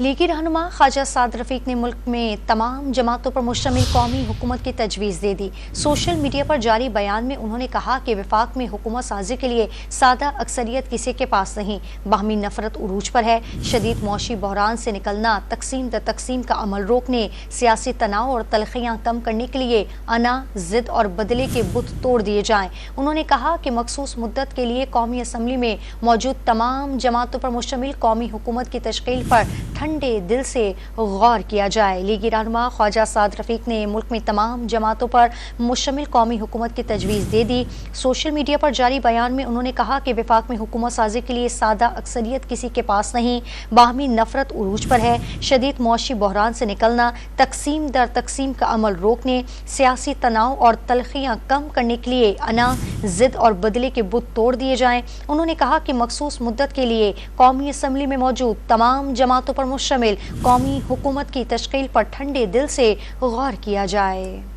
लीगी रहनुमा ख्वाजा साद रफीक ने मुल्क में तमाम जमातों पर मुश्तमिल कौमी हुकूमत की तजवीज़ दे दी। सोशल मीडिया पर जारी बयान में उन्होंने कहा कि वफाक में हुकूमत साजी के लिए सादा अक्सरियत किसी के पास नहीं, बाहमी नफरत उरूज पर है। शदीद मौशी बहरान से निकलना, तकसीम दर तकसीम का अमल रोकने, सियासी तनाव और तलखियाँ कम करने के लिए अना, जिद और बदले के बुत तोड़ दिए जाएँ। उन्होंने कहा कि मखसूस मुद्दत के लिए कौमी असम्बली में मौजूद तमाम जमातों पर मुश्तमिल कौमी हुकूमत की तश्कील पर ठंडे दिल से गौर किया जाए। लीगी रहनुमा ख्वाजा साद रफीक ने मुल्क में तमाम जमातों पर मुश्तमिल कौमी हुकूमत की तजवीज़ दे दी। सोशल मीडिया पर जारी बयान में उन्होंने कहा कि वफाक में हुकूमत साजी के लिए सादा अक्सरियत किसी के पास नहीं, बाहमी नफरत उरूज पर है। शदीद मौशी बहरान से निकलना, तकसीम दर तकसीम का अमल रोकने, सियासी तनाव और तलखियाँ कम करने के लिए अना, जिद और बदले के बुत तोड़ दिए जाएँ। उन्होंने कहा कि मखसूस मुद्दत के लिए कौमी असम्बली में मौजूद तमाम जमातों पर मुश्तमिल कौमी हुकूमत की तश्कील पर ठंडे दिल से गौर किया जाए।